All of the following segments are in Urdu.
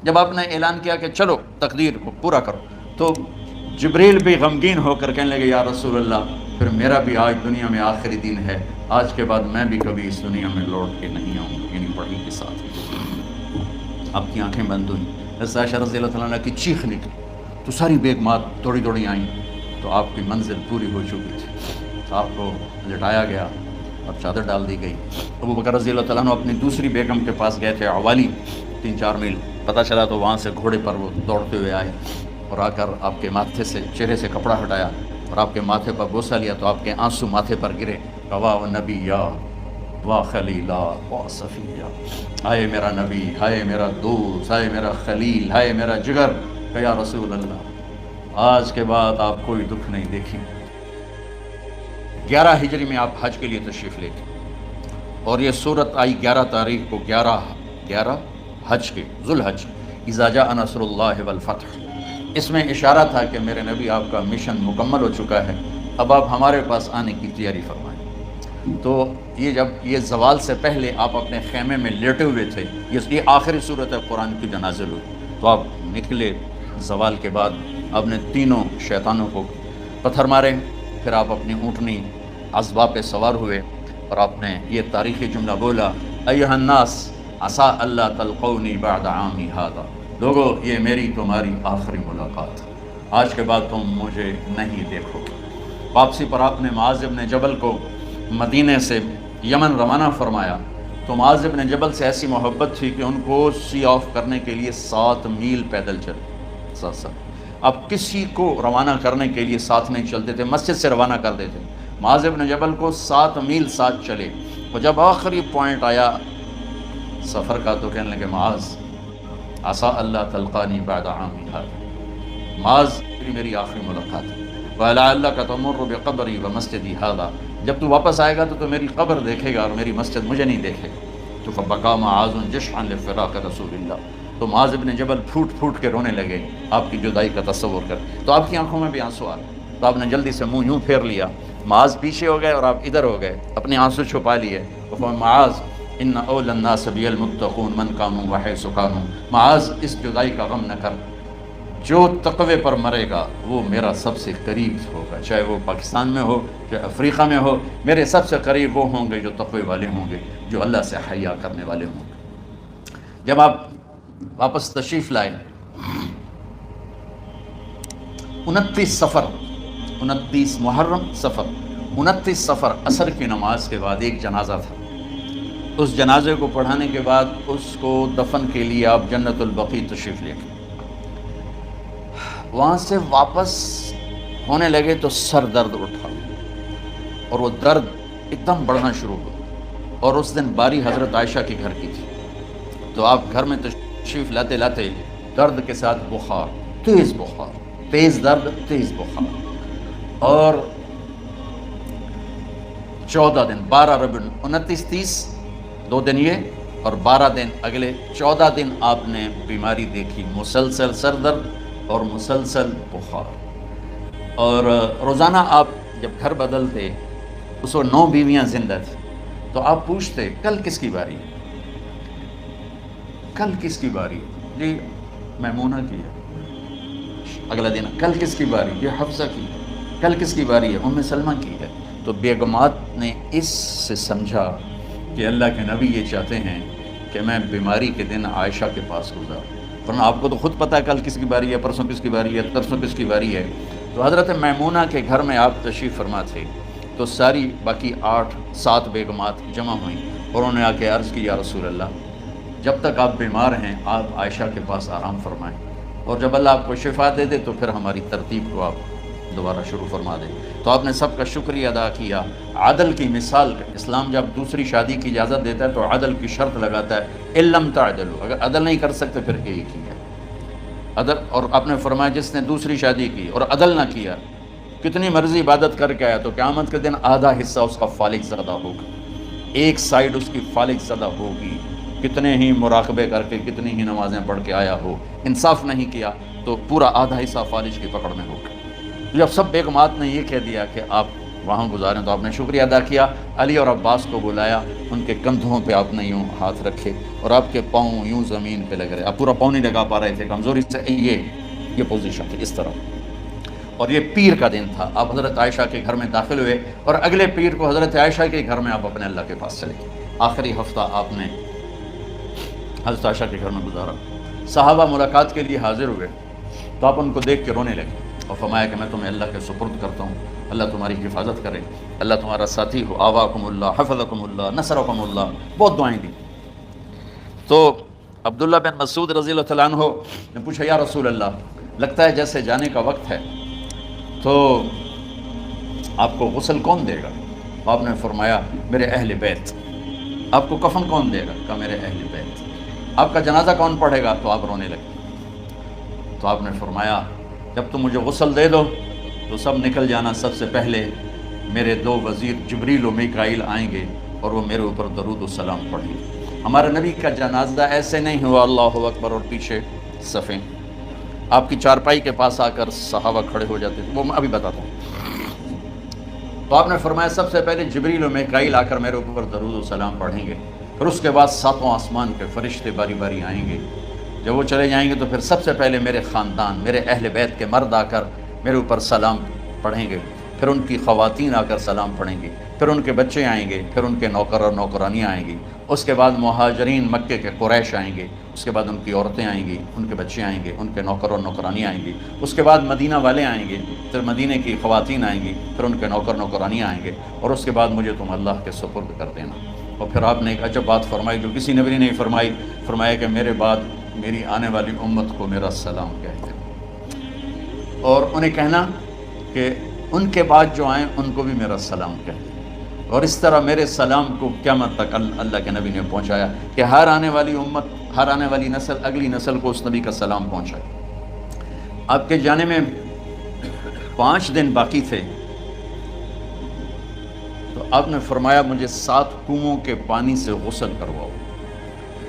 جب آپ نے اعلان کیا کہ چلو تقدیر کو پورا کرو، تو جبریل بھی غمگین ہو کر کہنے لگے یا رسول اللہ پھر میرا بھی آج دنیا میں آخری دن ہے، آج کے بعد میں بھی کبھی اس دنیا میں لوٹ کے نہیں آؤں گا، یعنی وحی کے ساتھ۔ آپ کی آنکھیں بند ہوئیں، حضرت عائشہ رضی اللہ تعالیٰ عنہ کی چیخ نکلی تو ساری بیگمات دوڑی دوڑی آئیں، تو آپ کی منزل پوری ہو چکی تھی، آپ کو لٹایا گیا اور چادر ڈال دی گئی۔ ابو بکر رضی اللہ تعالیٰ عنہ اپنی دوسری بیگم کے پاس گئے تھے عوالی، 3-4 میل پتہ چلا، تو وہاں سے گھوڑے پر وہ دوڑتے ہوئے آئے اور آ کر آپ کے ماتھے سے چہرے سے کپڑا ہٹایا اور آپ کے ماتھے پر بوسہ لیا، تو آپ کے آنسو ماتھے پر گرے، واہ نبی یا واہ خلیلا واہ صفیہ، ہائے میرا نبی، ہائے میرا دوست، ہائے میرا خلیل، ہائے میرا جگر، کہ یا رسول اللہ آج کے بعد آپ کوئی دکھ نہیں دیکھی۔ 11 ہجری میں آپ حج کے لیے تشریف لے گئے اور یہ صورت آئی 11 تاریخ کو، 11 حج کے ذوالحج، اذا جاء نصر اللہ والفتح۔ اس میں اشارہ تھا کہ میرے نبی آپ کا مشن مکمل ہو چکا ہے، اب آپ ہمارے پاس آنے کی تیاری فرمائیں۔ تو یہ جب یہ زوال سے پہلے آپ اپنے خیمے میں لیٹے ہوئے تھے، یہ آخری صورت ہے قرآن کی جو نازل ہوئی، تو آپ نکلے زوال کے بعد، آپ نے تینوں شیطانوں کو پتھر مارے، پھر آپ اپنی اونٹنی عذبہ پہ سوار ہوئے اور آپ نے یہ تاریخی جملہ بولا، ایھا الناس عسیٰ اللہ تلقونی بعد عامی ھذا، لوگو یہ میری تمہاری آخری ملاقات، آج کے بعد تم مجھے نہیں دیکھو گے۔ واپسی پر آپ نے معاذ بن جبل کو مدینے سے یمن روانہ فرمایا، تو معاذ بن جبل سے ایسی محبت تھی کہ ان کو سی آف کرنے کے لیے 7 میل پیدل چلے، 7 اب کسی کو روانہ کرنے کے لیے ساتھ نہیں چلتے تھے، مسجد سے روانہ کر دیتے، معاذ بن جبل کو 7 میل ساتھ چلے، اور جب آخری پوائنٹ آیا سفر کا تو کہنے لگے معاذ عسیٰ اللہ تلقانی بعد عامی ھذا، معاذ میری آخری ملاقات ہے، وَلَعَلَّكَ تَمُرُّ بِقَبْرِي وَمَسْجِدِي ھذا، جب تو واپس آئے گا تو میری قبر دیکھے گا اور میری مسجد مجھے نہیں دیکھے گا۔ تو فَبَكَىٰ مُعَاذٌ جَشْعًا لِفِرَاقِ رسول اللہ، تو معاذ بن جبل پھوٹ پھوٹ کے رونے لگے آپ کی جدائی کا تصور کر، تو آپ کی آنکھوں میں بھی آنسو آ گئے، تو آپ نے جلدی سے منہ یوں پھیر لیا، معاذ پیچھے ہو گئے اور آپ ادھر ہو گئے، اپنے آنسو چھپا لیے، معاذ ان اول الناس بی المتقون من کانوا وحیث کانوا، معاذ اس جدائی کا غم نہ کر، جو تقوی پر مرے گا وہ میرا سب سے قریب ہوگا، چاہے وہ پاکستان میں ہو چاہے افریقہ میں ہو، میرے سب سے قریب وہ ہوں گے جو تقوی والے ہوں گے، جو اللہ سے حیا کرنے والے ہوں گے۔ جب آپ واپس تشریف لائے 29 صفر، 29 محرم صفر، 29 صفر عصر کی نماز کے بعد ایک جنازہ تھا، اس جنازے کو پڑھانے کے بعد اس کو دفن کے لیے آپ جنت البقیع تشریف لے گئے، وہاں سے واپس ہونے لگے تو سر درد اٹھا اور وہ درد ایک دم بڑھنا شروع ہوا، اور اس دن باری حضرت عائشہ کے گھر کی تھی، تو آپ گھر میں تشریف لاتے لاتے درد کے ساتھ بخار، تیز بخار، تیز درد، تیز بخار، اور 14 دن 12 ربیع 29 30 2 دن یہ اور 12 دن اگلے 14 دن آپ نے بیماری دیکھی، مسلسل سر درد اور مسلسل بخار، اور روزانہ آپ جب گھر بدلتے اس وقت 9 بیویاں زندہ تھیں، تو آپ پوچھتے کل کس کی باری ہے، کل کس کی باری ہے، جی میمونہ کی ہے، اگلا دن کل کس کی باری، یہ حفصہ کی ہے، کل کس کی باری ہے، ام سلمہ کی ہے۔ تو بیگمات نے اس سے سمجھا کہ اللہ کے نبی یہ چاہتے ہیں کہ میں بیماری کے دن عائشہ کے پاس گزاروں، ورنہ آپ کو تو خود پتہ ہے کل کس کی باری ہے، پرسوں کس کی باری ہے، ترسوں کس کی باری ہے۔ تو حضرت میمونہ کے گھر میں آپ تشریف فرما تھے، تو ساری باقی 8-7 بیگمات جمع ہوئیں اور انہوں نے آ کے عرض کی یا رسول اللہ جب تک آپ بیمار ہیں آپ عائشہ کے پاس آرام فرمائیں، اور جب اللہ آپ کو شفا دے دے تو پھر ہماری ترتیب کو آپ دوبارہ شروع فرما دیں۔ تو آپ نے سب کا شکریہ ادا کیا، عدل کی مثال، اسلام جب دوسری شادی کی اجازت دیتا ہے تو عدل کی شرط لگاتا ہے، اِلَّمْ تَعْدِلُوا، اگر عدل نہیں کر سکتے پھر ایک ہی ہے عدل، اور آپ نے فرمایا جس نے دوسری شادی کی اور عدل نہ کیا، کتنی مرضی عبادت کر کے آیا تو قیامت کے دن آدھا حصہ اس کا فالق زدہ ہوگا، ایک سائیڈ اس کی فالق زدہ ہوگی، کتنے ہی مراقبے کر کے کتنی ہی نمازیں پڑھ کے آیا ہو، انصاف نہیں کیا تو پورا آدھا حصہ فالج کی پکڑ میں ہوگا۔ جب سب بیگمات نے یہ کہہ دیا کہ آپ وہاں گزاریں، تو آپ نے شکریہ ادا کیا۔ علی اور عباس کو بلایا، ان کے کندھوں پہ آپ نے یوں ہاتھ رکھے اور آپ کے پاؤں یوں زمین پہ لگ رہے، آپ پورا پاؤں نہیں لگا پا رہے تھے کمزوری سے، یہ پوزیشن تھی اس طرح۔ اور یہ پیر کا دن تھا، آپ حضرت عائشہ کے گھر میں داخل ہوئے اور اگلے پیر کو حضرت عائشہ کے گھر میں آپ اپنے اللہ کے پاس چلے گئے۔ آخری ہفتہ آپ نے حضرت عائشہ کے گھر میں گزارا۔ صحابہ ملاقات کے لیے حاضر ہوئے تو آپ ان کو دیکھ کے رونے لگے اور فرمایا کہ میں تمہیں اللہ کے سپرد کرتا ہوں، اللہ تمہاری حفاظت کرے، اللہ تمہارا ساتھی ہو، آواکم اللہ، حفظکم اللہ، نصرکم اللہ، بہت دعائیں دی۔ تو عبداللہ بن مسعود رضی اللہ تعالیٰ عنہ نے پوچھا یا رسول اللہ، لگتا ہے جیسے جانے کا وقت ہے، تو آپ کو غسل کون دے گا؟ آپ نے فرمایا میرے اہل بیت۔ آپ کو کفن کون دے گا؟ کہا میرے اہل بیت۔ آپ کا جنازہ کون پڑھے گا؟ تو آپ رونے لگے۔ تو آپ نے فرمایا جب تم مجھے غسل دے دو تو سب نکل جانا، سب سے پہلے میرے 2 وزیر جبریل و میکائیل آئیں گے اور وہ میرے اوپر درود و سلام پڑھیں گے۔ ہمارے نبی کا جنازہ ایسے نہیں ہوا اللہ اکبر اور پیچھے صفیں، آپ کی چارپائی کے پاس آ کر صحابہ کھڑے ہو جاتے تھے، وہ میں ابھی بتاتا ہوں۔ تو آپ نے فرمایا سب سے پہلے جبریل و میکائیل آ کر میرے اوپر درود و سلام پڑھیں گے، پھر اس کے بعد 7 آسمان کے فرشتے باری باری آئیں گے۔ جب وہ چلے جائیں گے تو پھر سب سے پہلے میرے خاندان، میرے اہل بیت کے مرد آ کر میرے اوپر سلام پڑھیں گے، پھر ان کی خواتین آ کر سلام پڑھیں گی، پھر ان کے بچے آئیں گے، پھر ان کے نوکر اور نوکرانیاں آئیں گی، اس کے بعد مہاجرین مکے کے قریش آئیں گے، اس کے بعد ان کی عورتیں آئیں گی، ان کے بچے آئیں گے، ان کے نوکر اور نوکرانیاں آئیں گی، اس کے بعد مدینہ والے آئیں گے، پھر مدینہ کی خواتین آئیں گی، پھر ان کے نوکر نوکرانیاں آئیں گے، اور اس کے بعد مجھے تم اللہ کے سپرد کر دینا۔ اور پھر آپ نے ایک عجب بات فرمائی جو کسی نبی نے نہیں فرمائی، فرمایا کہ میرے بعد میری آنے والی امت کو میرا سلام کہہ دیں، اور انہیں کہنا کہ ان کے بعد جو آئیں ان کو بھی میرا سلام کہہ دیں۔ اور اس طرح میرے سلام کو قیامت تک اللہ کے نبی نے پہنچایا کہ ہر آنے والی امت، ہر آنے والی نسل، اگلی نسل کو اس نبی کا سلام پہنچائے۔ آپ کے جانے میں 5 دن باقی تھے تو آپ نے فرمایا مجھے 7 کنوؤں کے پانی سے غسل کرواؤ۔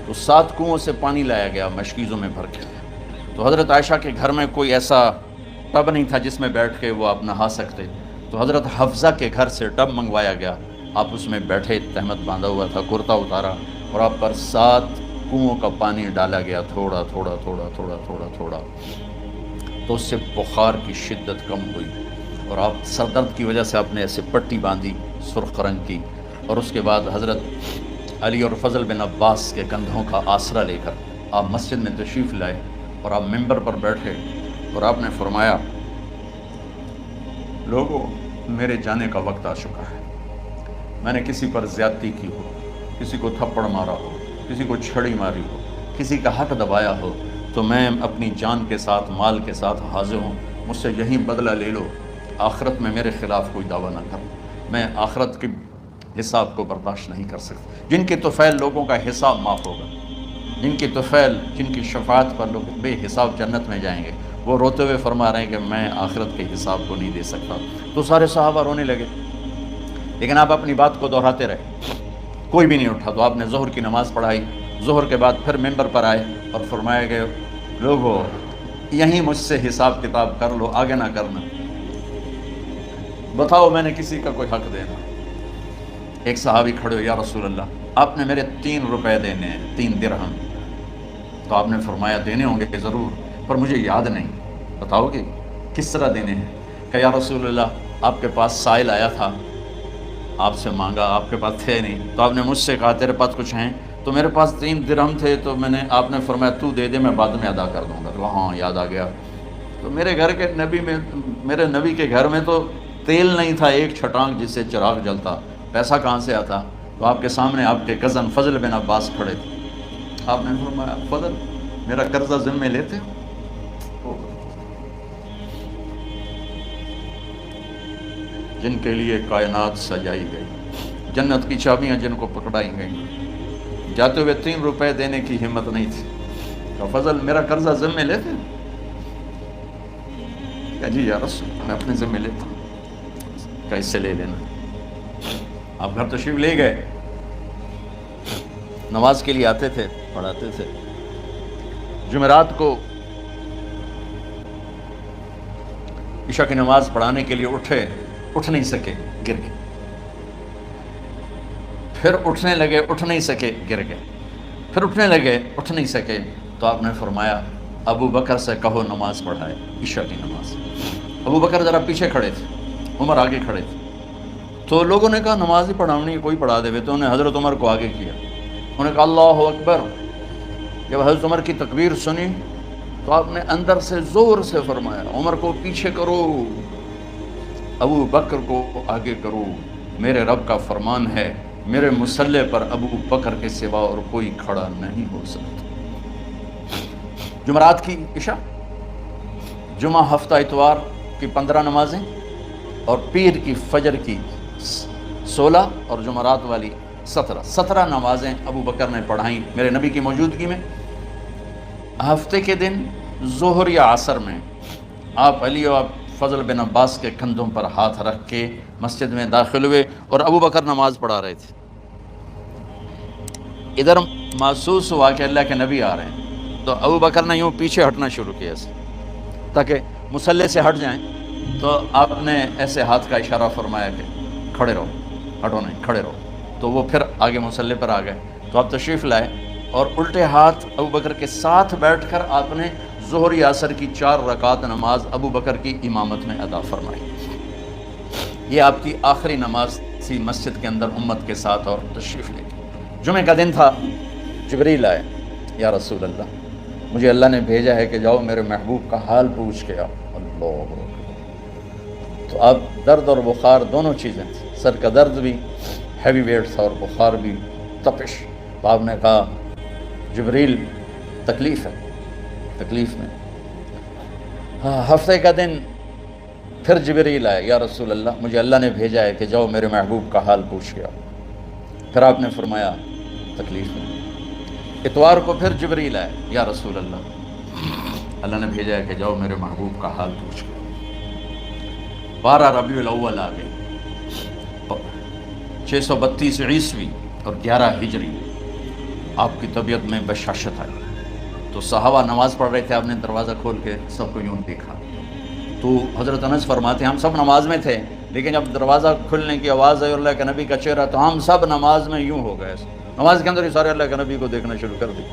تو 7 کنوؤں سے پانی لایا گیا مشکیزوں میں بھر کے۔ تو حضرت عائشہ کے گھر میں کوئی ایسا ٹب نہیں تھا جس میں بیٹھ کے وہ آپ نہا سکتے، تو حضرت حفصہ کے گھر سے ٹب منگوایا گیا، آپ اس میں بیٹھے، تہمت باندھا ہوا تھا، کرتا اتارا، اور آپ پر 7 کنوؤں کا پانی ڈالا گیا، تھوڑا تھوڑا تھوڑا تھوڑا تھوڑا تھوڑا، تو اس سے بخار کی شدت کم ہوئی، اور آپ سر درد کی وجہ سے آپ نے ایسے پٹی باندھی سرخ رنگ کی، اور اس کے بعد حضرت علی اور فضل بن عباس کے کندھوں کا آسرا لے کر آپ مسجد میں تشریف لائے، اور آپ ممبر پر بیٹھے اور آپ نے فرمایا لوگوں میرے جانے کا وقت آ چکا ہے، میں نے کسی پر زیادتی کی ہو، کسی کو تھپڑ مارا ہو، کسی کو چھڑی ماری ہو، کسی کا حق دبایا ہو، تو میں اپنی جان کے ساتھ، مال کے ساتھ حاضر ہوں، مجھ سے یہیں بدلہ لے لو، آخرت میں میرے خلاف کوئی دعویٰ نہ کر، میں آخرت کے حساب کو برداشت نہیں کر سکتا۔ جن کے طفیل لوگوں کا حساب معاف ہوگا، جن کی طفیل، جن کی شفاعت پر لوگ بے حساب جنت میں جائیں گے، وہ روتے ہوئے فرما رہے ہیں کہ میں آخرت کے حساب کو نہیں دے سکتا۔ تو سارے صحابہ رونے لگے، لیکن آپ اپنی بات کو دہراتے رہے، کوئی بھی نہیں اٹھا۔ تو آپ نے ظہر کی نماز پڑھائی، ظہر کے بعد پھر ممبر پر آئے اور فرمایا کہ لوگوں یہیں مجھ سے حساب کتاب کر لو، آگے نہ کرنا، بتاؤ میں نے کسی کا کوئی حق دینا۔ ایک صحابی کھڑے ہو، یا رسول اللہ آپ نے میرے 3 روپے دینے ہیں، 3 درہم۔ تو آپ نے فرمایا دینے ہوں گے کہ ضرور، پر مجھے یاد نہیں، بتاؤ کہ کس طرح دینے ہیں؟ کہ یا رسول اللہ آپ کے پاس سائل آیا تھا، آپ سے مانگا، آپ کے پاس تھے نہیں، تو آپ نے مجھ سے کہا تیرے پاس کچھ ہیں؟ تو میرے پاس 3 درہم تھے، تو آپ نے فرمایا تو دے دے، میں بعد میں ادا کر دوں گا۔ تو ہاں یاد آ گیا۔ تو میرے گھر کے نبی میں، میرے نبی کے گھر میں تو تیل نہیں تھا ایک چھٹانک جس سے چراغ جلتا، پیسہ کہاں سے آتا؟ تو آپ کے سامنے آپ کے کزن فضل بن عباس کھڑے تھے، آپ نے فرمایا فضل میرا قرضہ ذمہ لیتے ہو؟ جن کے لیے کائنات سجائی گئی، جنت کی چابیاں جن کو پکڑائی گئیں، جاتے ہوئے 3 روپے دینے کی ہمت نہیں تھی۔ کہ فضل میرا قرضہ ذمہ لیتے؟ کہ جی یا رسول میں اپنے ذمہ لیتا ہوں۔ کہ اس سے لے لینا۔ آپ گھر تشریف لے گئے، نماز کے لیے آتے تھے، پڑھاتے تھے۔ جمعرات کو عشاء کی نماز پڑھانے کے لیے اٹھ نہیں سکے، گر گئے. پھر اٹھنے لگے, اٹھ نہیں سکے, گر گئے. پھر اٹھنے لگے, اٹھ نہیں سکے, تو آپ نے فرمایا ابو بکر سے کہو نماز پڑھائے, عشاء کی نماز. ابو بکر ذرا پیچھے کھڑے تھے, عمر آگے کھڑے تھے. تو لوگوں نے کہا نماز ہی پڑھاونی ہے, کوئی پڑھا دے. تو انہوں نے حضرت عمر کو آگے کیا, انہوں نے کہا اللہ اکبر. جب حضرت عمر کی تکبیر سنی تو آپ نے اندر سے زور سے فرمایا عمر کو پیچھے کرو, ابو بکر کو آگے کرو, میرے رب کا فرمان ہے میرے مصلی پر ابو بکر کے سوا اور کوئی کھڑا نہیں ہو سکتا. جمعرات کی عشاء, جمعہ ہفتہ اتوار کی 15 نمازیں, اور پیر کی فجر کی 16 اور جمعرات والی 17 نمازیں ابو بکر نے پڑھائیں میرے نبی کی موجودگی میں. ہفتے کے دن ظہر یا عصر میں آپ علی و فضل بن عباس کے کندھوں پر ہاتھ رکھ کے مسجد میں داخل ہوئے اور ابو بکر نماز پڑھا رہے تھے. ادھر محسوس ہوا کہ اللہ کے نبی آ رہے ہیں, تو ابو بکر نے یوں پیچھے ہٹنا شروع کیا ایسے تاکہ مصلی سے ہٹ جائیں. تو آپ نے ایسے ہاتھ کا اشارہ فرمایا کہ کھڑے رہو, ہٹو نہیں, کھڑے رہو. تو وہ پھر آگے مصلی پر آ گئے. تو آپ تشریف لائے اور الٹے ہاتھ ابو بکر کے ساتھ بیٹھ کر آپ نے ظہر یا عصر کی 4 رکعت نماز ابو بکر کی امامت میں ادا فرمائی. یہ آپ کی آخری نماز تھی مسجد کے اندر امت کے ساتھ, اور تشریف لے گئے. جمعہ کا دن تھا, جبریل آئے, یا رسول اللہ مجھے اللہ نے بھیجا ہے کہ جاؤ میرے محبوب کا حال پوچھ کے آؤ. اللہ. تو اب درد اور بخار دونوں چیزیں تھیں, سر کا درد بھی ہیوی ویٹ تھا اور بخار بھی, تپش. تو آپ نے کہا جبریل تکلیف ہے, تکلیف میں. ہفتے کا دن پھر جبریل آئے, یا رسول اللہ مجھے اللہ نے بھیجا ہے کہ جاؤ میرے محبوب کا حال پوچھ کے آؤ. پھر آپ نے فرمایا تکلیف میں. اتوار کو پھر جبریل آئے, یا رسول اللہ نے بھیجا ہے کہ جاؤ میرے محبوب کا حال پوچھ کے. 12 ربیع الاول آ گئے, 632 عیسوی اور 11 ہجری. آپ کی طبیعت میں بشاشت آئی. تو صحابہ نماز پڑھ رہے تھے, آپ نے دروازہ کھول کے سب کو یوں دیکھا. تو حضرت انس فرماتے ہیں ہم سب نماز میں تھے, لیکن جب دروازہ کھلنے کی آواز آئی اللہ کے نبی کا چہرہ, تو ہم سب نماز میں یوں ہو گئے. نماز کے اندر ہی سارے اللہ کے نبی کو دیکھنا شروع کر دی,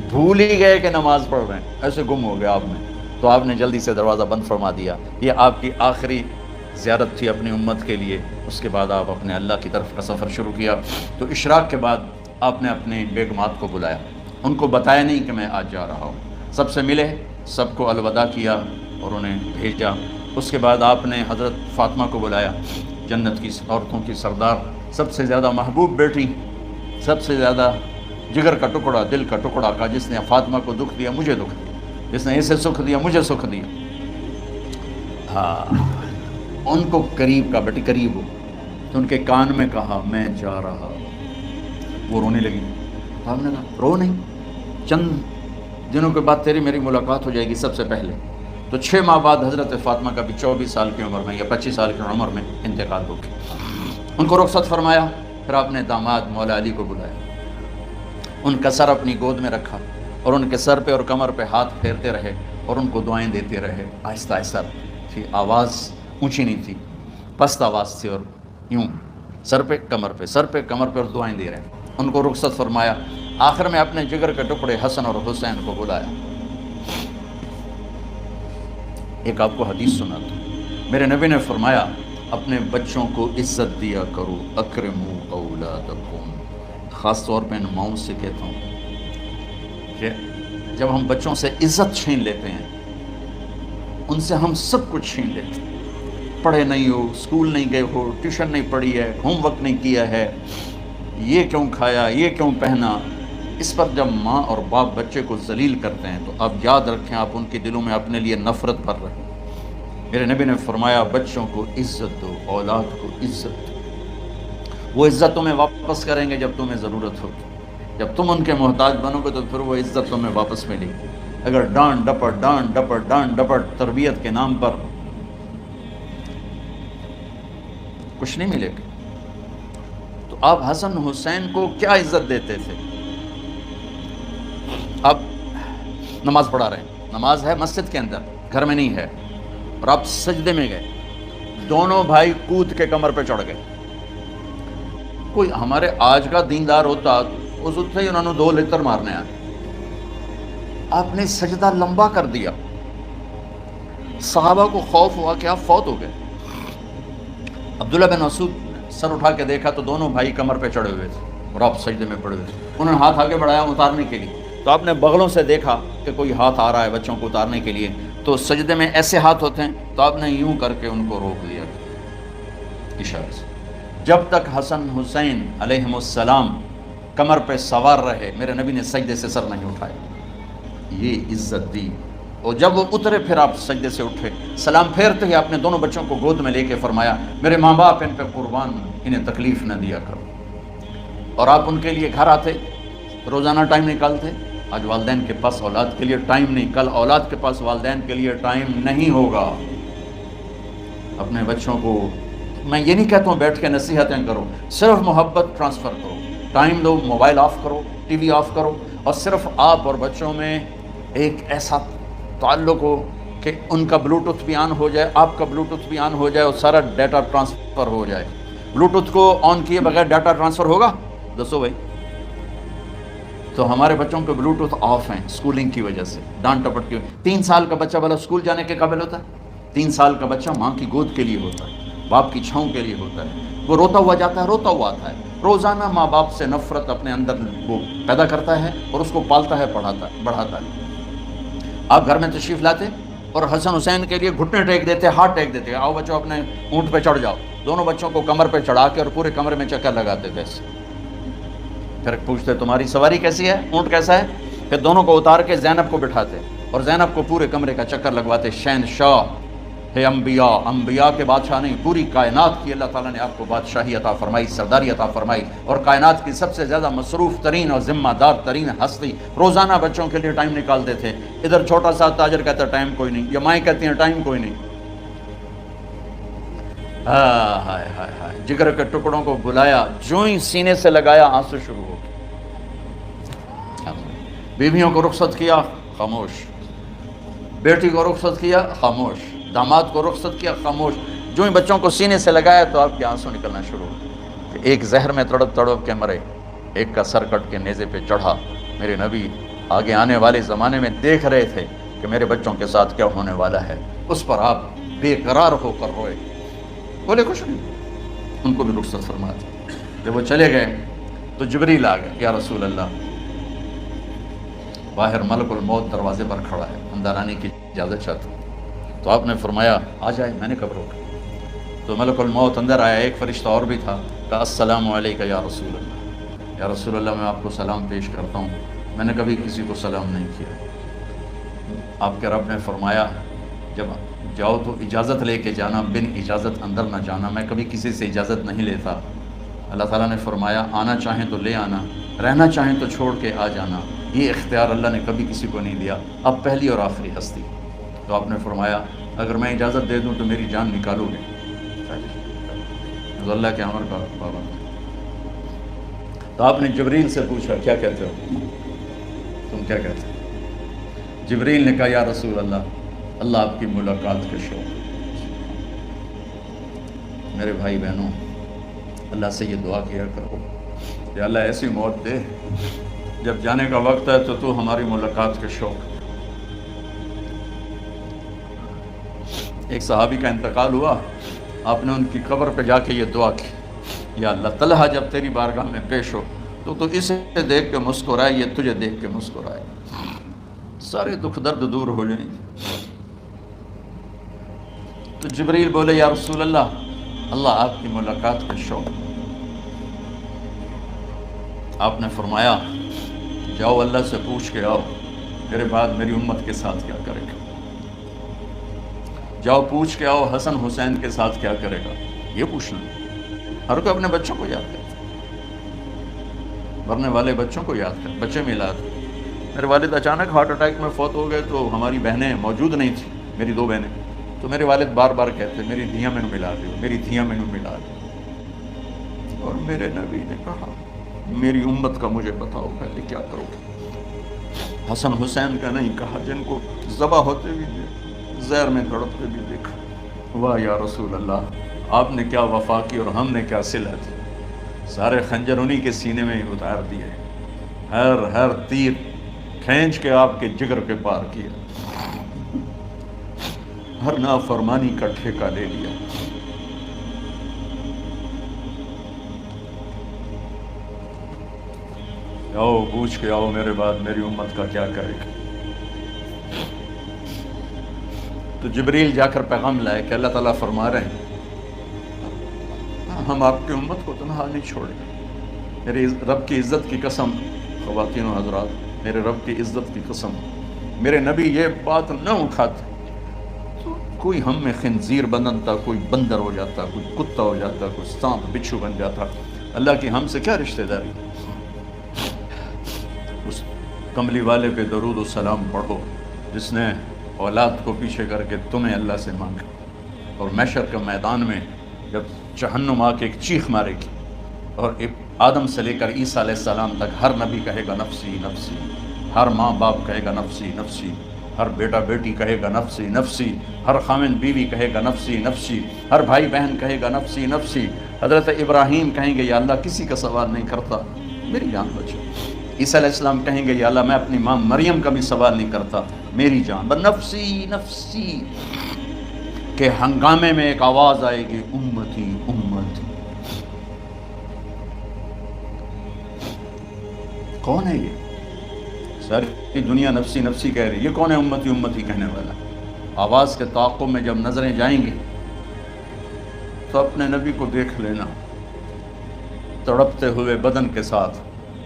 بھول ہی گئے کہ نماز پڑھ رہے ہیں, ایسے گم ہو گئے آپ میں. تو آپ نے جلدی سے دروازہ بند فرما دیا. یہ آپ کی آخری زیارت تھی اپنی امت کے لیے. اس کے بعد آپ اپنے اللہ کی طرف کا سفر شروع کیا. تو اشراق کے بعد آپ نے اپنے بیگمات کو بلایا, ان کو بتایا نہیں کہ میں آج جا رہا ہوں. سب سے ملے, سب کو الوداع کیا اور انہیں بھیجا. اس کے بعد آپ نے حضرت فاطمہ کو بلایا, جنت کی عورتوں کی سردار, سب سے زیادہ محبوب بیٹی, سب سے زیادہ جگر کا ٹکڑا, دل کا ٹکڑا کا, جس نے فاطمہ کو دکھ دیا مجھے دکھ دیا, جس نے اسے سکھ دیا مجھے سکھ دیا. ہاں, ان کو قریب کا, بیٹی قریب ہو. تو ان کے کان میں کہا میں جا رہا. وہ رونے لگی. تو ہم نے کہا رو نہیں, چند دنوں کے بعد تیری میری ملاقات ہو جائے گی سب سے پہلے. تو 6 ماہ بعد حضرت فاطمہ کا بھی 24 سال کی عمر میں یا 25 سال کی عمر میں انتقال ہو گیا. ان کو رخصت فرمایا. پھر آپ نے داماد مولا علی کو بلایا, ان کا سر اپنی گود میں رکھا اور ان کے سر پہ اور کمر پہ ہاتھ پھیرتے رہے اور ان کو دعائیں دیتے رہے. آہستہ آہستہ تھی, آواز اونچی نہیں تھی, پست آواز تھی, اور یوں سر پہ کمر پہ, سر پہ کمر پہ, اور دعائیں دے رہے. ان کو رخصت فرمایا. آخر میں اپنے جگر کے ٹکڑے حسن اور حسین کو بلایا. ایک آپ کو حدیث سناتا ہوں. میرے نبی نے فرمایا اپنے بچوں کو عزت دیا کرو, اکرموا اولادکم. خاص طور پہ ان ماؤں سے کہتا ہوں کہ جب ہم بچوں سے عزت چھین لیتے ہیں, ان سے ہم سب کچھ چھین لیتے ہیں. پڑھے نہیں ہو, اسکول نہیں گئے ہو, ٹیوشن نہیں پڑھی ہے, ہوم ورک نہیں کیا ہے, یہ کیوں کھایا, یہ کیوں پہنا. اس پر جب ماں اور باپ بچے کو ذلیل کرتے ہیں تو آپ یاد رکھیں آپ ان کے دلوں میں اپنے لیے نفرت بھر رہے ہیں. میرے نبی نے فرمایا بچوں کو عزت دو, اولاد کو عزت دو. وہ عزت تمہیں واپس کریں گے جب تمہیں ضرورت ہوگی. جب تم ان کے محتاج بنو گے تو پھر وہ عزت تمہیں واپس ملے گی. اگر ڈانٹ ڈپٹ ڈانٹ ڈپٹ ڈانٹ ڈپٹ تربیت کے نام پر کچھ نہیں ملے گا. تو آپ حسن حسین کو کیا عزت دیتے تھے. آپ نماز پڑھا رہے ہیں, نماز ہے مسجد کے اندر, گھر میں نہیں ہے, اور آپ سجدے میں گئے, دونوں بھائی کود کے کمر پہ چڑھ گئے. کوئی ہمارے آج کا دیندار ہوتا اس سے ہی انہوں نے 2 لتر مارنے آنے. آپ نے سجدہ لمبا کر دیا. صحابہ کو خوف ہوا کہ آپ فوت ہو گئے. عبداللہ بن مسعود سر اٹھا کے دیکھا تو دونوں بھائی کمر پہ چڑھے ہوئے تھے اور آپ سجدے میں پڑے ہوئے تھے. انہوں نے ہاتھ آگے بڑھایا اتارنے کے لیے, تو آپ نے بغلوں سے دیکھا کہ کوئی ہاتھ آ رہا ہے بچوں کو اتارنے کے لیے. تو سجدے میں ایسے ہاتھ ہوتے ہیں, تو آپ نے یوں کر کے ان کو روک دیا اشارے سے. جب تک حسن حسین علیہم السلام کمر پہ سوار رہے میرے نبی نے سجدے سے سر نہیں اٹھایا. یہ عزت دی. اور جب وہ اترے پھر آپ سجدے سے اٹھے, سلام پھیرتے ہی آپ نے دونوں بچوں کو گود میں لے کے فرمایا میرے ماں باپ ان پہ قربان, انہیں تکلیف نہ دیا کرو. اور آپ ان کے لیے گھر آتے, روزانہ ٹائم نکالتے. آج والدین کے پاس اولاد کے لیے ٹائم نہیں, کل اولاد کے پاس والدین کے لیے ٹائم نہیں ہوگا. اپنے بچوں کو میں یہ نہیں کہتا ہوں بیٹھ کے نصیحتیں کرو, صرف محبت ٹرانسفر کرو, ٹائم دو, موبائل آف کرو, ٹی وی آف کرو, اور صرف آپ اور بچوں میں ایک ایسا تعلق ہو کہ ان کا بلوٹوتھ بھی آن ہو جائے, آپ کا بلوٹوتھ بھی آن ہو جائے, اور سارا ڈیٹا ٹرانسفر ہو جائے. بلوٹوتھ کو آن کیے بغیر ڈیٹا ٹرانسفر ہوگا؟ دسو بھائی. تو ہمارے بچوں کے بلوٹوتھ آف ہیں اسکولنگ کی وجہ سے, ڈانٹ ٹپٹ کی. 3 سال کا بچہ بھلا اسکول جانے کے قابل ہوتا ہے؟ 3 سال کا بچہ ماں کی گود کے لیے ہوتا ہے, باپ کی چھاؤں کے لیے ہوتا ہے. وہ روتا ہوا جاتا ہے, روتا ہوا آتا ہے. روزانہ ماں باپ سے نفرت اپنے اندر وہ پیدا کرتا ہے اور اس کو پالتا ہے, بڑھاتا ہے. آپ گھر میں تشریف لاتے اور حسن حسین کے لیے گھٹنے ٹیک دیتے, ہاتھ ٹیک دیتے, آؤ بچوں اپنے اونٹ پہ چڑھ جاؤ. دونوں بچوں کو کمر پہ چڑھا کے اور پورے کمرے میں چکر لگاتے تھے. پھر پوچھتے تمہاری سواری کیسی ہے, اونٹ کیسا ہے؟ پھر دونوں کو اتار کے زینب کو بٹھاتے اور زینب کو پورے کمرے کا چکر لگواتے. شہنشاہ ہے انبیاء, انبیاء کے بادشاہ نہیں, پوری کائنات کی اللہ تعالیٰ نے آپ کو بادشاہی عطا فرمائی, سرداری عطا فرمائی, اور کائنات کی سب سے زیادہ مصروف ترین اور ذمہ دار ترین ہستی روزانہ بچوں کے لیے ٹائم نکالتے تھے. ادھر چھوٹا سا تاجر کہتا ہے ٹائم کوئی نہیں, یا مائیں کہتی ہیں ٹائم کوئی نہیں. ہائے ہائے ہائے, جگر کے ٹکڑوں کو بلایا, جو ہی سینے سے لگایا آنسو شروع ہو گئے. بیویوں کو رخصت کیا, خاموش. بیٹی کو رخصت کیا, خاموش. داماد کو رخصت کیا, خاموش. جو ہی بچوں کو سینے سے لگایا تو آپ کے آنسو نکلنا شروع ہو. ایک زہر میں تڑپ تڑپ کے مرے, ایک کا سر کٹ کے نیزے پہ چڑھا. میرے نبی آگے آنے والے زمانے میں دیکھ رہے تھے کہ میرے بچوں کے ساتھ کیا ہونے والا ہے. اس پر آپ بے قرار ہو کر روئے, بولے کچھ نہیں. ان کو بھی رخصت فرما دی. جب وہ چلے گئے تو جبریل آ گئے, یا رسول اللہ باہر ملک الموت دروازے پر کھڑا ہے, اندر آنے کی اجازت چاہتا ہوں. تو آپ نے فرمایا آ جائے. میں نے کب روکا؟ تو ملک الموت اندر آیا, ایک فرشتہ اور بھی تھا. کہا السلام علیکم یا رسول اللہ. یا رسول اللہ میں آپ کو سلام پیش کرتا ہوں, میں نے کبھی کسی کو سلام نہیں کیا. آپ کے رب نے فرمایا جب جاؤ تو اجازت لے کے جانا, بن اجازت اندر نہ جانا. میں کبھی کسی سے اجازت نہیں لیتا. اللہ تعالیٰ نے فرمایا آنا چاہیں تو لے آنا, رہنا چاہیں تو چھوڑ کے آ جانا. یہ اختیار اللہ نے کبھی کسی کو نہیں دیا. اب پہلی اور آخری ہستی. تو آپ نے فرمایا اگر میں اجازت دے دوں تو میری جان نکالو گے؟ اللہ کے امر کا پابند. تو آپ نے جبریل سے پوچھا کیا کہتے ہو, تم کیا کہتے ہو؟ جبریل نے کہا یا رسول اللہ, اللہ آپ کی ملاقات کے شوق. میرے بھائی بہنوں, اللہ سے یہ دعا کیا کرو کہ اللہ ایسی موت دے جب جانے کا وقت ہے تو ہماری ملاقات کے شوق. ایک صحابی کا انتقال ہوا, آپ نے ان کی قبر پہ جا کے یہ دعا کی, یا اللہ طلحہ جب تیری بارگاہ میں پیش ہو تو اسے دیکھ کے مسکرائے, یہ تجھے دیکھ کے مسکرائے, سارے دکھ درد دور ہو جائیں. تو جبریل بولے یا رسول اللہ, اللہ آپ کی ملاقات کا شوق. آپ نے فرمایا جاؤ اللہ سے پوچھ کے آؤ میرے بعد میری امت کے ساتھ کیا کرے گا. جاؤ پوچھ کے آؤ حسن حسین کے ساتھ کیا کرے گا. یہ پوچھنا, ہر کوئی اپنے بچوں کو یاد کرتا, مرنے والے بچوں کو یاد کر. بچے میلاد, میرے والد اچانک ہارٹ اٹیک میں فوت ہو گئے تو ہماری بہنیں موجود نہیں تھیں, میری 2 بہنیں. تو میرے والد بار بار کہتے میری دھیاں میں ملا دو, میری دھیاں میں ملا دو. اور میرے نبی نے کہا میری امت کا مجھے بتاؤ پہلے کیا کرو گے. حسن حسین کا نہیں کہا, جن کو ذبح ہوتے بھی دیکھا, زہر میں تڑپتے بھی دیکھا. واہ یا رسول اللہ، آپ نے کیا وفا کی اور ہم نے کیا صلت، سارے خنجر انہی کے سینے میں ہی اتار دیے، ہر تیر کھینچ کے آپ کے جگر پہ پار کیا، ہر نافرمانی کا ٹھیکہ لے لیا۔ آؤ پوچھ کے آؤ میرے بعد میری امت کا کیا کرے گا۔ تو جبریل جا کر پیغام لائے کہ اللہ تعالیٰ فرما رہے ہیں ہم آپ کی امت کو تنہا نہیں چھوڑیں گے۔ میرے رب کی عزت کی قسم، خواتین و حضرات، میرے رب کی عزت کی قسم، میرے نبی یہ بات نہ اٹھاتے تو کوئی ہم میں خنزیر بنتا، کوئی بندر ہو جاتا، کوئی کتا ہو جاتا، کوئی سانپ بچھو بن جاتا۔ اللہ کی ہم سے کیا رشتہ داری؟ اس کملی والے پہ درود و سلام پڑھو جس نے اولاد کو پیچھے کر کے تمہیں اللہ سے مانگا، اور محشر کے میدان میں جب جہنم آ کے ایک چیخ مارے گی اور آدم سے لے کر عیسیٰ علیہ السلام تک ہر نبی کہے گا نفسی نفسی، ہر ماں باپ کہے گا نفسی نفسی، ہر بیٹا بیٹی کہے گا نفسی نفسی، ہر خامن بیوی کہے گا نفسی نفسی، ہر بھائی بہن کہے گا نفسی نفسی۔ حضرت ابراہیم کہیں گے یا اللہ کسی کا سوال نہیں کرتا، میری جان بچو۔ عیسیٰ علیہ السلام کہیں گے یا اللہ میں اپنی ماں مریم کا بھی سوال نہیں کرتا، میری جان بس نفسی نفسی۔ کہ ہنگامے میں ایک آواز آئے گی امتی امتی۔ کون ہے یہ؟ ساری دنیا نفسی نفسی کہہ رہی ہے، یہ کون ہے امتی امتی کہنے والا؟ آواز کے تعاقب میں جب نظریں جائیں گی تو اپنے نبی کو دیکھ لینا، تڑپتے ہوئے بدن کے ساتھ،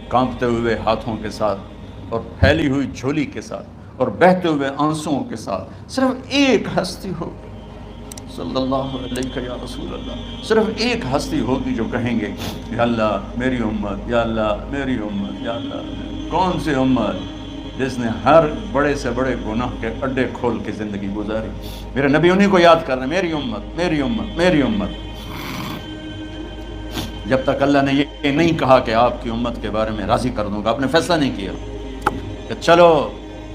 کانپتے ہوئے ہاتھوں کے ساتھ، اور پھیلی ہوئی جھولی کے ساتھ، اور بہتے ہوئے آنسوؤں کے ساتھ صرف ایک ہستی ہوگی، صلی اللہ علیہ یا رسول اللہ، صرف ایک ہستی ہوگی جو کہیں گے یا اللہ میری امت، یا اللہ میری امت، یا اللہ۔ کون سی امت؟ جس نے ہر بڑے سے بڑے گناہ کے اڈے کھول کے زندگی گزاری۔ میرے نبی انہی کو یاد کر رہے ہیں، میری امت میری امت میری امت۔ جب تک اللہ نے یہ نہیں کہا کہ آپ کی امت کے بارے میں راضی کر دوں گا، آپ نے فیصلہ نہیں کیا کہ چلو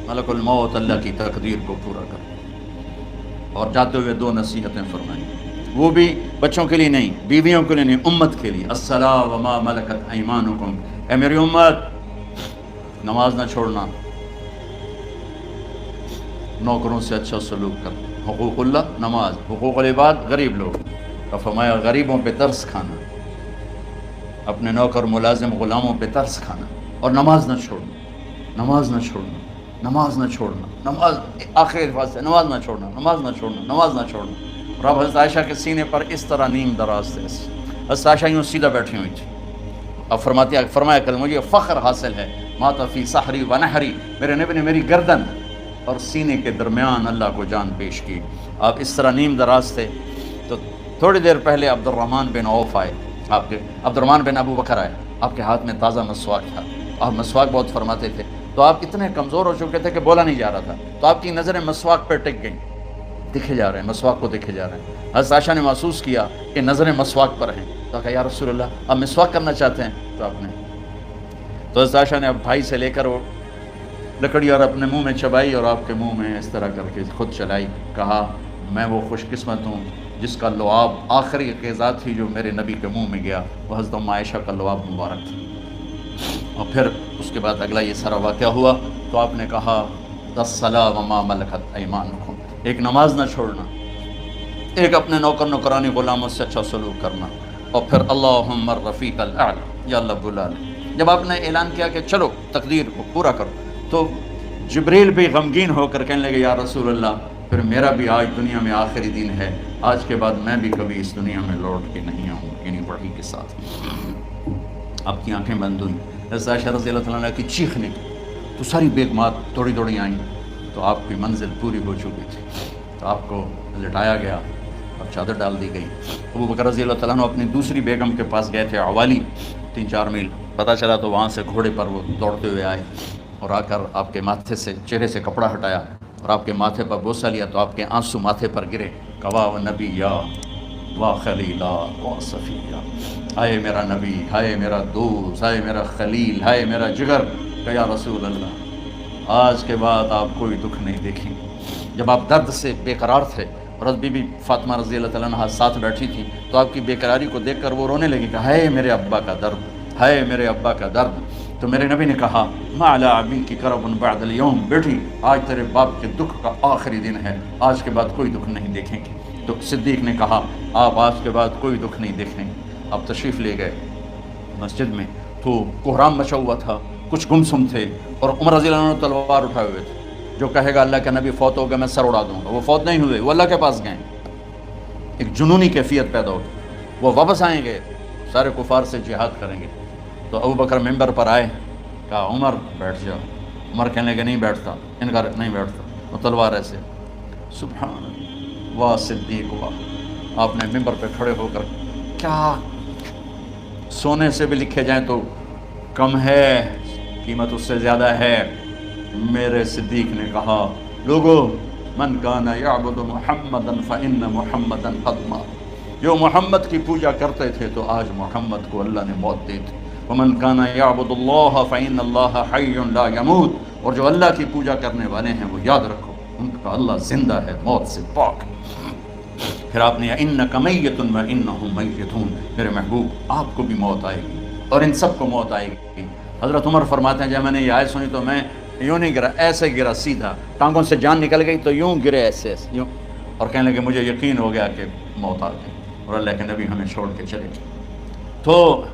ملک الموت اللہ کی تقدیر کو پورا کر، اور جاتے ہوئے دو نصیحتیں فرمائیں، وہ بھی بچوں کے لیے نہیں، بیویوں کے لیے نہیں، امت کے لیے۔ الصلاۃ وما ملکت ایمانکم، اے میری امت نماز نہ چھوڑنا، نوکروں سے اچھا سلوک کر، حقوق اللہ نماز، حقوق العباد غریب لوگ، اور فرمایا غریبوں پہ ترس کھانا، اپنے نوکر ملازم غلاموں پہ ترس کھانا، اور نماز نہ چھوڑنا، نماز نہ چھوڑنا، نماز نہ چھوڑنا، نماز آخر الفاظ سے نماز نہ چھوڑنا، نماز نہ چھوڑنا، نماز نہ چھوڑنا۔ اور اب حضرت عائشہ کے سینے پر اس طرح نیم دراز تھے، حضرت عائشہ یوں سیدھا بیٹھی ہوئی تھی، اب فرمایا کل مجھے فخر حاصل ہے، مات فی سحری و نحری، میرے نبی نے میری گردن اور سینے کے درمیان اللہ کو جان پیش کی۔ آپ اس طرح نیم دراز تھے تو تھوڑی دیر پہلے عبد الرحمن بن عوف آئے، آپ کے عبد الرحمن بن ابو بکر آئے، آپ کے ہاتھ میں تازہ مسواک تھا، آپ مسواک بہت فرماتے تھے، تو آپ اتنے کمزور ہو چکے تھے کہ بولا نہیں جا رہا تھا، تو آپ کی نظریں مسواک پہ ٹک گئیں، دکھے جا رہے ہیں، مسواک کو دیکھے جا رہے ہیں۔ حضرت عائشہ نے محسوس کیا کہ نظریں مسواک پر ہیں، تو کہا یا رسول اللہ آپ مسواک کرنا چاہتے ہیں؟ تو آپ نے تو حضرت عائشہ نے اب بھائی سے لے کر وہ لکڑی اور اپنے منہ میں چبائی، اور آپ کے منہ میں اس طرح کر کے خود چلائی، کہا میں وہ خوش قسمت ہوں جس کا لعاب آخری غذا تھی جو میرے نبی کے منہ میں گیا، وہ حضرت ام عائشہ کا لعاب مبارک تھا۔ اور پھر اس کے بعد اگلا یہ سارا واقعہ ہوا، تو آپ نے کہا الصلاۃ وما ملکت ایمانکم، ایک نماز نہ چھوڑنا، ایک اپنے نوکر نوکرانی غلاموں سے اچھا سلوک کرنا، اور پھر اللہم الرفیق الاعلی، یا اللہ بلا لے۔ جب آپ نے اعلان کیا کہ چلو تقدیر کو پورا کرو، تو جبریل بھی غمگین ہو کر کہنے لگے یا رسول اللہ پھر میرا بھی آج دنیا میں آخری دن ہے، آج کے بعد میں بھی کبھی اس دنیا میں لوٹ کے نہیں آؤں، یعنی وحی کے ساتھ۔ آپ کی آنکھیں بند ہوئیں، حضرت عائشہ رضی اللہ تعالیٰ عنہ کی چیخ نکلی، تو ساری بیگمات دوڑی دوڑی آئیں، تو آپ کی منزل پوری ہو چکی تھی، تو آپ کو لٹایا گیا اور چادر ڈال دی گئی۔ ابو بکر رضی اللہ تعالیٰ عنہ اپنی دوسری بیگم کے پاس گئے تھے، عوالی، 3-4 میل، پتہ چلا تو وہاں سے گھوڑے پر وہ دوڑتے ہوئے آئے، اور آ کر آپ کے ماتھے سے چہرے سے کپڑا ہٹایا اور آپ کے ماتھے پر بوسہ لیا، تو آپ کے آنسو ماتھے پر گرے، کہا و نبی یا و خلیلا و صفیہ، ہائے میرا نبی، ہائے میرا دوست، ہائے میرا خلیل، ہائے میرا جگر، کہ یا رسول اللہ آج کے بعد آپ کوئی دکھ نہیں دیکھیں گے۔ جب آپ درد سے بے قرار تھے اور حضرت بی بی فاطمہ رضی اللہ تعالیٰ عنہا ساتھ بیٹھی تھی، تو آپ کی بے قراری کو دیکھ کر وہ رونے لگی کہ ہائے میرے ابا کا درد، ہائے میرے ابا کا درد۔ تو میرے نبی نے کہا ما علی ابیک کرب بعد اليوم، بیٹی آج تیرے باپ کے دکھ کا آخری دن ہے، آج کے بعد کوئی دکھ نہیں دیکھیں گے۔ تو صدیق نے کہا آپ آج کے بعد کوئی دکھ نہیں دیکھیں گے۔ آپ تشریف لے گئے مسجد میں، تو کوہرام مچا ہوا تھا، کچھ گمسم تھے، اور عمر رضی اللہ عنہ تلوار اٹھائے ہوئے تھے۔ جو کہے گا اللہ کا نبی فوت ہو گیا میں سر اڑا دوں گا، وہ فوت نہیں ہوئے، وہ اللہ کے پاس گئے۔ ایک جنونی کیفیت پیدا ہوگی، وہ واپس آئیں گے، سارے کفار سے جہاد کریں گے۔ تو ابو بکر ممبر پر آئے، کہا عمر بیٹھ جاؤ۔ عمر کہنے لگے نہیں بیٹھتا، انکار نہیں بیٹھتا، وہ تلوار ایسے۔ سبحان اللہ، واہ صدیق واہ۔ آپ نے ممبر پہ کھڑے ہو کر، کیا سونے سے بھی لکھے جائیں تو کم ہے، قیمت اس سے زیادہ ہے۔ میرے صدیق نے کہا لوگو من کان یعبد محمدا فإن محمدا قد مات، جو محمد کی پوجا کرتے تھے تو آج محمد کو اللہ نے موت دی تھی۔ ومن کان یعبد اللہ فإن اللہ حی لا یموت، اور جو اللہ کی پوجا کرنے والے ہیں وہ یاد رکھو ان کا اللہ زندہ ہے، موت سے پاک۔ پھر آپ نے انک میت وانہم میتون، میرے محبوب آپ کو بھی موت آئے گی اور ان سب کو موت آئے گی۔ حضرت عمر فرماتے ہیں جب میں نے یہ آیت سنی تو میں یوں نہیں گرا، ایسے گرا سیدھا، ٹانگوں سے جان نکل گئی تو یوں گرے ایسے یوں، اور کہنے لگے مجھے یقین ہو گیا کہ موت آ گئی اور اللہ کے نبی ہمیں چھوڑ کے چلے گئے۔ تو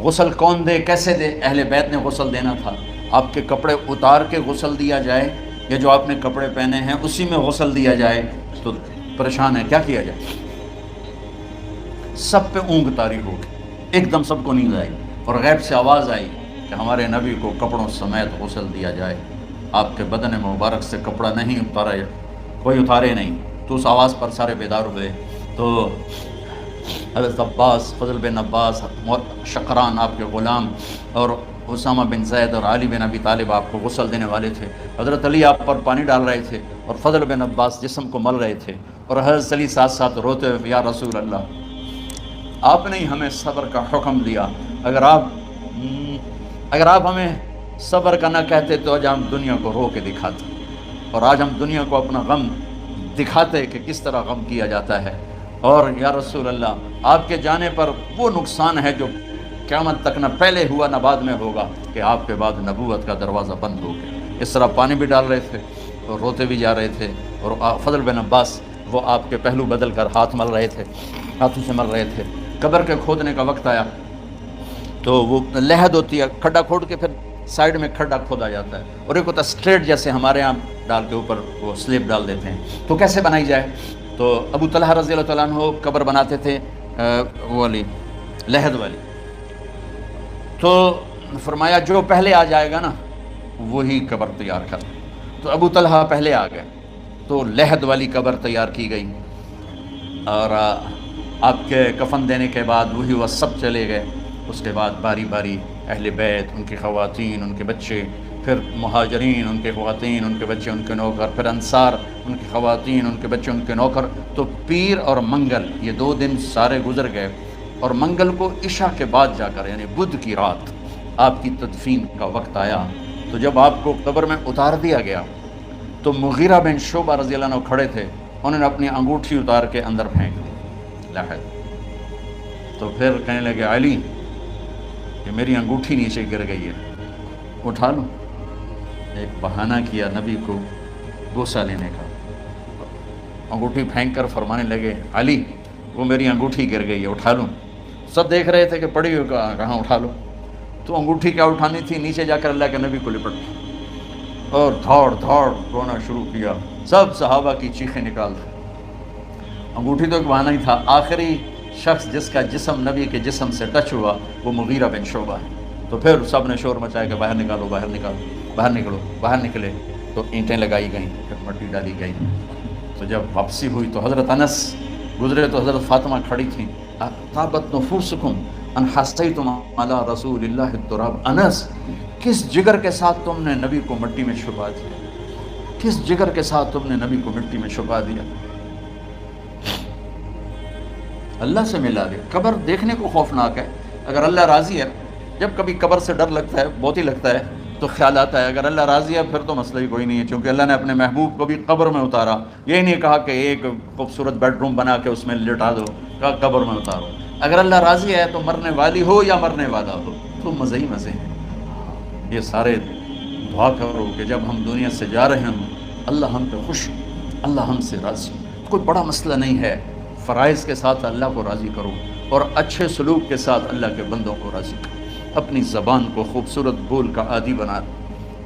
غسل کون دے، کیسے دے؟ اہل بیت نے غسل دینا تھا۔ آپ کے کپڑے اتار کے غسل دیا جائے یا جو آپ نے کپڑے پہنے ہیں اسی میں غسل دیا جائے تو پریشان ہے، کیا کیا جائے؟ سب پہ اونگ طاری ہو گئی، ایک دم سب کو نیند آئی اور غیب سے آواز آئی کہ ہمارے نبی کو کپڑوں سمیت غسل دیا جائے۔ آپ کے بدن مبارک سے کپڑا نہیں اتارا، کوئی اتارے نہیں۔ تو اس آواز پر سارے بیدار ہوئے۔ تو حضرت عباس، فضل بن عباس، شقران آپ کے غلام، اور اسامہ بن زید اور علی بن ابی طالب آپ کو غسل دینے والے تھے۔ حضرت علی آپ پر پانی ڈال رہے تھے اور فضل بن عباس جسم کو مل رہے تھے، اور حضرت علی ساتھ ساتھ روتے ہوئے یا رسول اللہ آپ نے ہمیں صبر کا حکم دیا، اگر آپ ہمیں صبر کا نہ کہتے تو آج ہم دنیا کو رو کے دکھاتے، اور آج ہم دنیا کو اپنا غم دکھاتے کہ کس طرح غم کیا جاتا ہے۔ اور یا رسول اللہ آپ کے جانے پر وہ نقصان ہے جو قیامت تک نہ پہلے ہوا نہ بعد میں ہوگا کہ آپ کے بعد نبوت کا دروازہ بند ہو گیا۔ اس طرح پانی بھی ڈال رہے تھے اور روتے بھی جا رہے تھے، اور فضل بن عباس وہ آپ کے پہلو بدل کر ہاتھ مل رہے تھے، ہاتھوں سے مل رہے تھے۔ قبر کے کھودنے کا وقت آیا تو وہ لحد ہوتی ہے، کھڈا کھود کے پھر سائیڈ میں کھڈا کھودا جاتا ہے، اور ایک ہوتا اسٹریٹ جیسے ہمارے یہاں ڈال کے اوپر وہ سلیب ڈال دیتے ہیں، تو کیسے بنائی جائے؟ تو ابو طلحہ رضی اللہ تعالیٰ عنہ قبر بناتے تھے وہ والی لحد والی، تو فرمایا جو پہلے آ جائے گا نا وہی قبر تیار کر۔ تو ابو طلحہ پہلے آ گئے تو لحد والی قبر تیار کی گئی، اور آپ کے کفن دینے کے بعد وہی وہ سب چلے گئے۔ اس کے بعد باری باری اہل بیت، ان کی خواتین، ان کے بچے، پھر مہاجرین، ان کے خواتین، ان کے بچے، ان کے نوکر، پھر انصار، ان کی خواتین، ان کے بچے، ان کے نوکر۔ تو پیر اور منگل یہ 2 دن سارے گزر گئے، اور منگل کو عشاء کے بعد جا کر یعنی بدھ کی رات آپ کی تدفین کا وقت آیا۔ تو جب آپ کو قبر میں اتار دیا گیا تو مغیرہ بن شعبہ رضی اللہ عنہ کھڑے تھے، انہوں نے اپنی انگوٹھی اتار کے اندر پھینک دی لحد۔ تو پھر کہنے لگے علی کہ میری انگوٹھی نیچے گر گئی ہے، اٹھا لوں۔ ایک بہانہ کیا نبی کو بوسہ لینے کا، انگوٹھی پھینک کر فرمانے لگے علی وہ میری انگوٹھی گر گئی ہے، اٹھا لوں۔ سب دیکھ رہے تھے کہ پڑی ہوئی، کہاں اٹھا لو۔ تو انگوٹھی کیا اٹھانی تھی، نیچے جا کر اللہ کے نبی کو لپٹ اور دھاڑ دھاڑ رونا شروع کیا، سب صحابہ کی چیخیں نکال دی۔ انگوٹھی تو ایک بہانہ ہی تھا، آخری شخص جس کا جسم نبی کے جسم سے ٹچ ہوا وہ مغیرہ بن شعبہ ہے۔ تو پھر سب نے شور مچایا کہ باہر نکالو، باہر نکالو، باہر نکلو، باہر نکلے۔ تو اینٹیں لگائی گئیں، پھر مٹی ڈالی گئی۔ تو جب واپسی ہوئی تو حضرت انس گزرے تو حضرت فاطمہ کھڑی تھیں، طابت نفوسکم ان حسیتم علی رسول اللہ التراب۔ انس کس جگر کے ساتھ تم نے نبی کو مٹی میں چھپا دیا، کس جگر کے ساتھ تم نے نبی کو مٹی میں چھپا دیا؟ اللہ سے ملا دیا۔ قبر دیکھنے کو خوفناک ہے، اگر اللہ راضی ہے جب کبھی قبر سے ڈر لگتا ہے، بہت ہی لگتا ہے، تو خیال آتا ہے اگر اللہ راضی ہے پھر تو مسئلہ ہی کوئی نہیں ہے، چونکہ اللہ نے اپنے محبوب کو بھی قبر میں اتارا، یہ نہیں کہا کہ ایک خوبصورت بیڈ روم بنا کے اس میں لٹا دو، کہا قبر میں اتارو۔ اگر اللہ راضی ہے تو مرنے والی ہو یا مرنے والا ہو تو مزے ہی مزے ہیں۔ یہ سارے دعا کرو کہ جب ہم دنیا سے جا رہے ہوں اللہ ہم پہ خوش ہو، اللہ ہم سے راضی ہو۔ کوئی بڑا مسئلہ نہیں ہے، فرائض کے ساتھ اللہ کو راضی کرو اور اچھے سلوک کے ساتھ اللہ کے بندوں کو راضی کرو۔ اپنی زبان کو خوبصورت بول کا عادی بنا دو،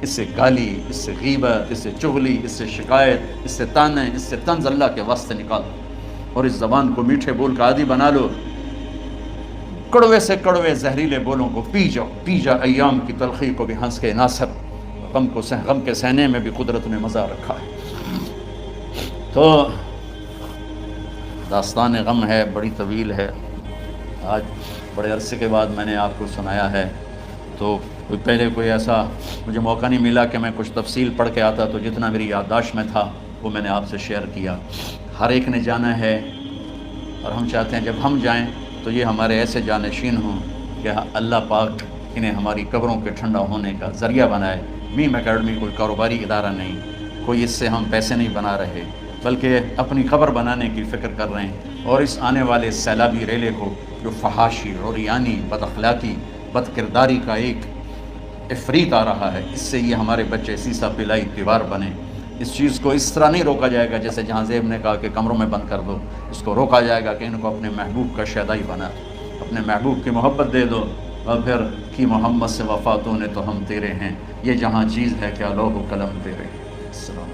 اس سے گالی، اس سے غیبت، اس سے چغلی، اس سے شکایت، اس سے تانے، اس سے طنز اللہ کے واسطے نکال دو اور اس زبان کو میٹھے بول کا عادی بنا لو۔ کڑوے سے کڑوے زہریلے بولوں کو پی جاؤ، پی جا ایام کی تلخی کو بھی ہنس کے ناصر، غم کے سہنے میں بھی قدرت نے مزہ رکھا ہے۔ تو داستان غم ہے، بڑی طویل ہے، آج بڑے عرصے کے بعد میں نے آپ کو سنایا ہے، تو پہلے کوئی ایسا مجھے موقع نہیں ملا کہ میں کچھ تفصیل پڑھ کے آتا، تو جتنا میری یادداشت میں تھا وہ میں نے آپ سے شیئر کیا۔ ہر ایک نے جانا ہے اور ہم چاہتے ہیں جب ہم جائیں تو یہ ہمارے ایسے جانشین ہوں کہ اللہ پاک انہیں ہماری قبروں کے ٹھنڈا ہونے کا ذریعہ بنائے۔ میم اکیڈمی کوئی کاروباری ادارہ نہیں، کوئی اس سے ہم پیسے نہیں بنا رہے، بلکہ اپنی قبر بنانے کی فکر کر رہے ہیں، اور اس آنے والے سیلابی ریلے کو جو فحاشی، عریانی، بد اخلاقی، بد کرداری کا ایک افریت آ رہا ہے، اس سے یہ ہمارے بچے سیسا پلائی دیوار بنے۔ اس چیز کو اس طرح نہیں روکا جائے گا جیسے جہاں زیب نے کہا کہ کمروں میں بند کر دو، اس کو روکا جائے گا کہ ان کو اپنے محبوب کا شیدائی بنا، اپنے محبوب کی محبت دے دو، اور پھر کی محمد سے وفاتوں نے تو ہم تیرے ہیں، یہ جہاں چیز ہے کیا لوح و قلم تیرے۔ السلام